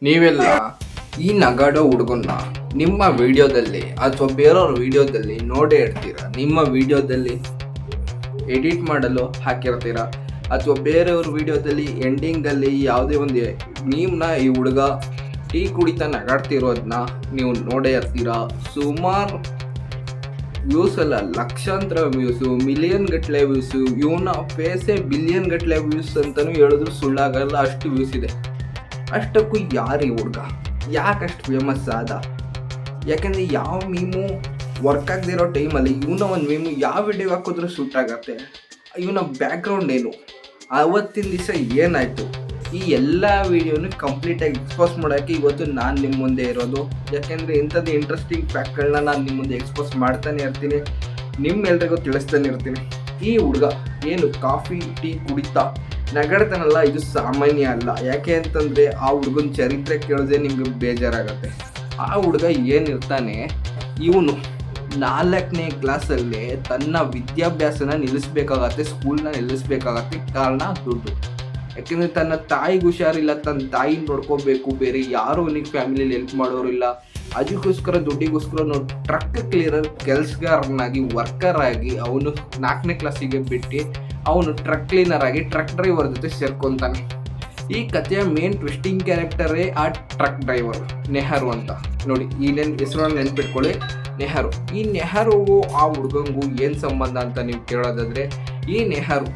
ನೀವೆಲ್ಲ ಈ ನಗಾಡೋ ಹುಡುಗನ್ನ ನಿಮ್ಮ ವಿಡಿಯೋದಲ್ಲಿ ಅಥವಾ ಬೇರೆಯವ್ರ ವಿಡಿಯೋದಲ್ಲಿ ನೋಡೇ ಇರ್ತೀರ. ನಿಮ್ಮ ವಿಡಿಯೋದಲ್ಲಿ ಎಡಿಟ್ ಮಾಡಲು ಹಾಕಿರ್ತೀರ ಅಥವಾ ಬೇರೆಯವ್ರ ವಿಡಿಯೋದಲ್ಲಿ ಎಂಡಿಂಗಲ್ಲಿ ಯಾವುದೇ ಒಂದು ನೀವ್ನ ಈ ಹುಡುಗ ಟೀ ಕುಡಿತಾ ನಗಾಡ್ತಿರೋದನ್ನ ನೀವು ನೋಡೇ ಇರ್ತೀರ. ಸುಮಾರು ವ್ಯೂಸ್ ಅಲ್ಲ, ಲಕ್ಷಾಂತರ ವ್ಯೂಸು, ಮಿಲಿಯನ್ ಗಟ್ಟಲೆ ವ್ಯೂಸು, ಇವನ ಫೇಸೇ ಬಿಲಿಯನ್ ಗಟ್ಟಲೆ ವ್ಯೂಸ್ ಅಂತಲೂ ಹೇಳಿದ್ರು ಸುಳ್ಳಾಗಲ್ಲ, ಅಷ್ಟು ವ್ಯೂಸ್ ಇದೆ. ಅಷ್ಟಕ್ಕೂ ಯಾರು ಈ ಹುಡುಗ ಯಾಕಷ್ಟು ಫೇಮಸ್ ಆದ? ಯಾಕೆಂದರೆ ಯಾವ ಮೀಮು ವರ್ಕ್ ಆಗದಿರೋ ಟೈಮಲ್ಲಿ ಇವನ ಒಂದು ಮೀಮು ಯಾವ ವಿಡಿಯೋ ಹಾಕಿದ್ರೂ ಸೂಟ್ ಆಗತ್ತೆ. ಇವನ ಬ್ಯಾಕ್ಗ್ರೌಂಡ್ ಏನು, ಅವತ್ತಿನ ದಿವಸ ಏನಾಯಿತು, ಈ ಎಲ್ಲ ವೀಡಿಯೋನು ಕಂಪ್ಲೀಟಾಗಿ ಎಕ್ಸ್ಪೋಸ್ ಮಾಡೋಕ್ಕೆ ಇವತ್ತು ನಾನು ನಿಮ್ಮ ಮುಂದೆ ಇರೋದು. ಯಾಕೆಂದರೆ ಇಂಥದ್ದು ಇಂಟ್ರೆಸ್ಟಿಂಗ್ ಫ್ಯಾಕ್ಟ್ಗಳನ್ನ ನಾನು ನಿಮ್ಮ ಮುಂದೆ ಎಕ್ಸ್ಪೋಸ್ ಮಾಡ್ತಾನೆ ಇರ್ತೀನಿ, ನಿಮ್ಮೆಲ್ರಿಗೂ ತಿಳಿಸ್ತಾನೆ ಇರ್ತೀನಿ. ಈ ಹುಡುಗ ಏನು ಕಾಫಿ ಟೀ ಕುಡಿತಾ ನಗಡ್ತಾನಲ್ಲ, ಇದು ಸಾಮಾನ್ಯ ಅಲ್ಲ. ಯಾಕೆ ಅಂತಂದರೆ ಆ ಹುಡುಗನ ಚರಿತ್ರೆ ಕೇಳಿದ್ರೆ ನಿಮಗೆ ಬೇಜಾರಾಗತ್ತೆ. ಆ ಹುಡುಗ ಏನಿರ್ತಾನೆ, ಇವನು 4ನೇ ಕ್ಲಾಸಲ್ಲೇ ತನ್ನ ವಿದ್ಯಾಭ್ಯಾಸನ ನಿಲ್ಲಿಸ್ಬೇಕಾಗತ್ತೆ, ಸ್ಕೂಲ್ನ ನಿಲ್ಲಿಸ್ಬೇಕಾಗತ್ತೆ. ಕಾರಣ ದುಡ್ಡು. ಯಾಕೆಂದರೆ ತನ್ನ ತಾಯಿಗೆ ಹುಷಾರಿಲ್ಲ, ತನ್ನ ತಾಯಿನ ನೋಡ್ಕೋಬೇಕು, ಬೇರೆ ಯಾರು ಅವನಿಗೆ ಫ್ಯಾಮಿಲಿಯಲ್ಲಿ ಹೆಲ್ಪ್ ಮಾಡೋರಿಲ್ಲ. ಅದಕ್ಕೋಸ್ಕರ ದುಡ್ಡಿಗೋಸ್ಕರ ನಾವು ಟ್ರಕ್ ಕ್ಲೀನರ್ ಕೆಲಸಗಾರನಾಗಿ ವರ್ಕರ್ ಆಗಿ ಅವನು 4ನೇ ಕ್ಲಾಸಿಗೆ ಬಿಟ್ಟು ಅವನು ಟ್ರಕ್ ಕ್ಲೀನರ್ ಆಗಿ ಟ್ರಕ್ ಡ್ರೈವರ್ ಜೊತೆ ಸೇರ್ಕೊತಾನೆ. ಈ ಕಥೆಯ ಮೇನ್ ಟ್ವಿಸ್ಟಿಂಗ್ ಕ್ಯಾರೆಕ್ಟರೇ ಆ ಟ್ರಕ್ ಡ್ರೈವರ್ ನೆಹರು ಅಂತ. ನೋಡಿ, ಈ ಹೆಸರನ್ನು ನೆನ್ಪಿಟ್ಕೊಳ್ಳಿ, ನೆಹರು. ಈ ನೆಹರುಗೂ ಆ ಹುಡುಗಂಗೂ ಏನು ಸಂಬಂಧ ಅಂತ ನೀವು ಕೇಳೋದಾದರೆ, ಈ ನೆಹರು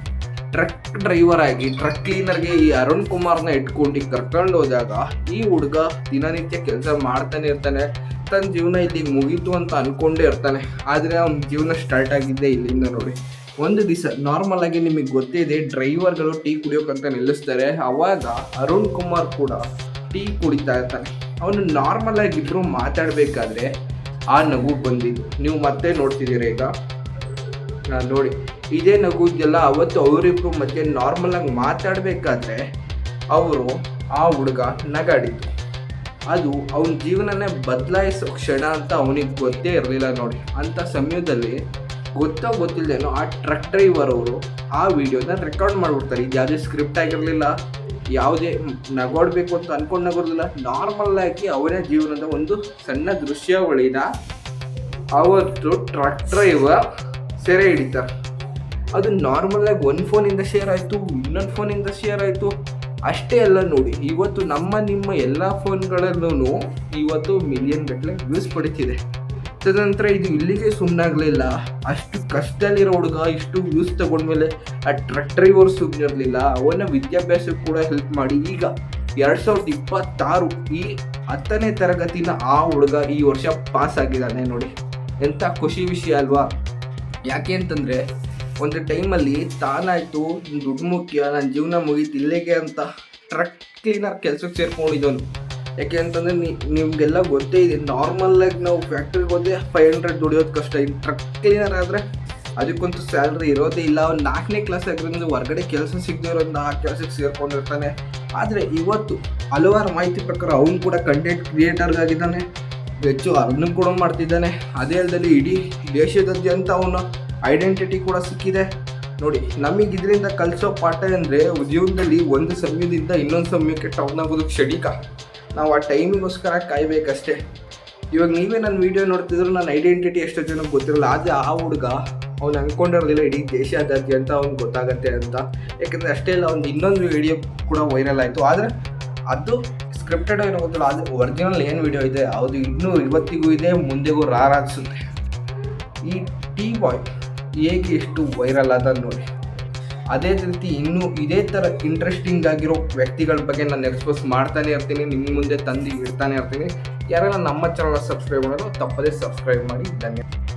ಟ್ರಕ್ ಡ್ರೈವರ್ ಆಗಿ ಟ್ರಕ್ ಕ್ಲೀನರ್ಗೆ ಈ ಅರುಣ್ ಕುಮಾರ್ನ ಇಟ್ಕೊಂಡು ಕರ್ಕೊಂಡು ಹೋದಾಗ ಈ ಹುಡುಗ ದಿನನಿತ್ಯ ಕೆಲಸ ಮಾಡ್ತಾನೆ ಇರ್ತಾನೆ. ತನ್ನ ಜೀವನ ಇಲ್ಲಿ ಮುಗೀತು ಅಂತ ಅಂದ್ಕೊಂಡೇ ಇರ್ತಾನೆ. ಆದರೆ ಅವ್ನ ಜೀವನ ಸ್ಟಾರ್ಟ್ ಆಗಿದ್ದೆ ಇಲ್ಲಿಂದ. ನೋಡಿ, ಒಂದು ದಿವಸ ನಾರ್ಮಲ್ ಆಗಿ ನಿಮಗೆ ಗೊತ್ತಿದೆ, ಡ್ರೈವರ್ಗಳು ಟೀ ಕುಡಿಯೋಕ್ಕಂತ ನಿಲ್ಲಿಸ್ತಾರೆ. ಅವಾಗ ಅರುಣ್ ಕುಮಾರ್ ಕೂಡ ಟೀ ಕುಡಿತಾ ಇರ್ತಾನೆ. ಅವನು ನಾರ್ಮಲ್ ಆಗಿದ್ರು ಮಾತಾಡಬೇಕಾದ್ರೆ ಆ ನಗು ಬಂದಿದ್ದು ನೀವು ಮತ್ತೆ ನೋಡ್ತಿದ್ದೀರ. ಈಗ ನೋಡಿ, ಇದೇ ನಗು ಇದೆಲ್ಲ ಅವತ್ತು ಅವರಿಬ್ರು ಮತ್ತೆ ನಾರ್ಮಲ್ ಆಗಿ ಮಾತಾಡಬೇಕಾದ್ರೆ ಅವರು ಆ ಹುಡುಗ ನಗಾಡಿದ್ದು. ಅದು ಅವನ ಜೀವನನೇ ಬದಲಾಯಿಸೋ ಕ್ಷಣ ಅಂತ ಅವನಿಗೆ ಗೊತ್ತೇ ಇರಲಿಲ್ಲ. ನೋಡಿ, ಅಂಥ ಸಮಯದಲ್ಲಿ ಗೊತ್ತಿಲ್ಲದೇನೋ ಆ ಟ್ರಕ್ ಡ್ರೈವರ್ ಅವರು ಆ ವಿಡಿಯೋನ ರೆಕಾರ್ಡ್ ಮಾಡಿಬಿಡ್ತಾರೆ. ಇದು ಯಾವುದೇ ಸ್ಕ್ರಿಪ್ಟ್ ಆಗಿರಲಿಲ್ಲ, ಯಾವುದೇ ನಗಾಡಬೇಕು ಅಂತ ಅಂದ್ಕೊಂಡು ನಗೋದಿಲ್ಲ. ನಾರ್ಮಲ್ ಆಗಿ ಅವನ ಜೀವನದ ಒಂದು ಸಣ್ಣ ದೃಶ್ಯಾವಳಿನ ಅವತ್ತು ಟ್ರಕ್ ಡ್ರೈವರ್ ಸೆರೆ ಹಿಡಿತಾರೆ. ಅದು ನಾರ್ಮಲಾಗಿ ಒಂದು ಫೋನಿಂದ ಶೇರ್ ಆಯಿತು, ಇನ್ನೊಂದು ಫೋನಿಂದ ಶೇರ್ ಆಯಿತು. ಅಷ್ಟೇ ಅಲ್ಲ, ನೋಡಿ, ಇವತ್ತು ನಿಮ್ಮ ಎಲ್ಲ ಫೋನ್ಗಳಲ್ಲೂ ಇವತ್ತು ಮಿಲಿಯನ್ ಗಟ್ಟಲೆ ವ್ಯೂಸ್ ಪಡಿತಿದೆ. ತದನಂತರ ಇದು ಇಲ್ಲಿಗೆ ಸುಮ್ಮನಾಗಲಿಲ್ಲ. ಅಷ್ಟು ಕಷ್ಟದಲ್ಲಿರೋ ಹುಡುಗ ಇಷ್ಟು ವ್ಯೂಸ್ ತಗೊಂಡ್ಮೇಲೆ ಆ ಟ್ರಕ್ ಡ್ರೈವರ್ ಸುಮ್ಮನಿರಲಿಲ್ಲ, ಅವನ ವಿದ್ಯಾಭ್ಯಾಸಕ್ಕೆ ಕೂಡ ಹೆಲ್ಪ್ ಮಾಡಿ ಈಗ 2026 ಈ 10ನೇ ತರಗತಿನ ಆ ಹುಡುಗ ಈ ವರ್ಷ ಪಾಸ್ ಆಗಿದ್ದಾನೆ. ನೋಡಿ, ಎಂಥ ಖುಷಿ ವಿಷಯ ಅಲ್ವಾ? ಯಾಕೆ ಅಂತಂದರೆ ಒಂದು ಟೈಮಲ್ಲಿ ತಾನಾಯಿತು ದುಡ್ಡು ಮುಖ್ಯ, ನನ್ನ ಜೀವನ ಮುಗೀತು ಇಲ್ಲಿಗೆ ಅಂತ ಟ್ರಕ್ ಕ್ಲೀನರ್ ಕೆಲಸಕ್ಕೆ ಸೇರ್ಕೊಂಡಿದ್ದವನು. ಯಾಕೆ ಅಂತಂದರೆ ನಿಮಗೆಲ್ಲ ಗೊತ್ತೇ ಇದೆ, ನಾರ್ಮಲಾಗಿ ನಾವು ಫ್ಯಾಕ್ಟ್ರಿಗೆ ಹೋದರೆ 500 ದುಡಿಯೋದು ಕಷ್ಟ. ಇನ್ನು ಟ್ರಕ್ ಕ್ಲೀನರ್ ಆದರೆ ಅದಕ್ಕಂತೂ ಸ್ಯಾಲ್ರಿ ಇರೋದೇ ಇಲ್ಲ. ಅವ್ನು 4ನೇ ಕ್ಲಾಸ್ ಆಗಿರೋದ್ರಿಂದ ಹೊರಗಡೆ ಕೆಲಸ ಸಿಗದೇ ಇರೋದ್ರಿಂದ ಆ ಕೆಲಸಕ್ಕೆ ಸೇರ್ಕೊಂಡಿರ್ತಾನೆ. ಆದರೆ ಇವತ್ತು ಹಲವಾರು ಮಾಹಿತಿ ಪ್ರಕಾರ ಅವನು ಕೂಡ ಕಂಟೆಂಟ್ ಕ್ರಿಯೇಟರ್ಗಾಗಿದ್ದಾನೆ, ಹೆಚ್ಚು ಅರ್ನ್ ಕೂಡ ಮಾಡ್ತಿದ್ದಾನೆ. ಅದೇ ಅಲ್ಲದೆ ಇಡೀ ದೇಶದಾದ್ಯಂತ ಅವನ ಐಡೆಂಟಿಟಿ ಕೂಡ ಸಿಕ್ಕಿದೆ. ನೋಡಿ, ನಮಗೆ ಇದರಿಂದ ಕಲಿಸೋ ಪಾಠ ಅಂದರೆ ಜೀವನದಲ್ಲಿ ಒಂದು ಸಮಯದಿಂದ ಇನ್ನೊಂದು ಸಮಯಕ್ಕೆ ಟೌನ್ ಆಗೋದಕ್ಕೆ ಕ್ಷಣಿಕ. ನಾವು ಆ ಟೈಮಿಗೋಸ್ಕರ ಕಾಯಬೇಕಷ್ಟೇ. ಇವಾಗ ನೀವೇ ನನ್ನ ವೀಡಿಯೋ ನೋಡ್ತಿದ್ರು ನನ್ನ ಐಡೆಂಟಿಟಿ ಎಷ್ಟೋ ಜನಕ್ಕೆ ಗೊತ್ತಿರಲ್ಲ. ಆದರೆ ಆ ಹುಡುಗ ಅವ್ನು ಅಂದ್ಕೊಂಡಿರಲಿಲ್ಲ ಇಡೀ ದೇಶದಾದ್ಯಂತ ಅವ್ನಿಗೆ ಗೊತ್ತಾಗತ್ತೆ ಅಂತ. ಯಾಕೆಂದರೆ ಅಷ್ಟೇ ಅಲ್ಲ, ಒಂದು ಇನ್ನೊಂದು ವಿಡಿಯೋ ಕೂಡ ವೈರಲ್ ಆಯಿತು. ಆದರೆ ಅದು ಸ್ಕ್ರಿಪ್ಟೆಡ್ ಏನೋ ಗೊತ್ತಿಲ್ಲ, ಅದು ಒರಿಜಿನಲ್ ಏನು ವಿಡಿಯೋ ಇದೆ ಅದು ಇನ್ನೂ ಇವತ್ತಿಗೂ ಇದೆ, ಮುಂದೆಗೂ ಅನಿಸುತ್ತೆ. ಈ ಟೀ ಬಾಯ್ ಹೇಗೆ ಎಷ್ಟು ವೈರಲ್ ಆದ ನೋಡಿ. ಅದೇ ರೀತಿ ಇನ್ನೂ ಇದೇ ಥರ ಇಂಟ್ರೆಸ್ಟಿಂಗ್ ಆಗಿರೋ ವ್ಯಕ್ತಿಗಳ ಬಗ್ಗೆ ನಾನು ಎಕ್ಸ್ಪೋಸ್ ಮಾಡ್ತಾನೆ ಇರ್ತೀನಿ, ನಿಮ್ಮ ಮುಂದೆ ತಂದು ಇಡ್ತಾನೆ ಇರ್ತೀನಿ. ಯಾರೆಲ್ಲ ನಮ್ಮ ಚಾನಲ್ ಸಬ್ಸ್ಕ್ರೈಬ್ ಮಾಡೋದು ತಪ್ಪದೇ ಸಬ್ಸ್ಕ್ರೈಬ್ ಮಾಡಿ. ಧನ್ಯವಾದ.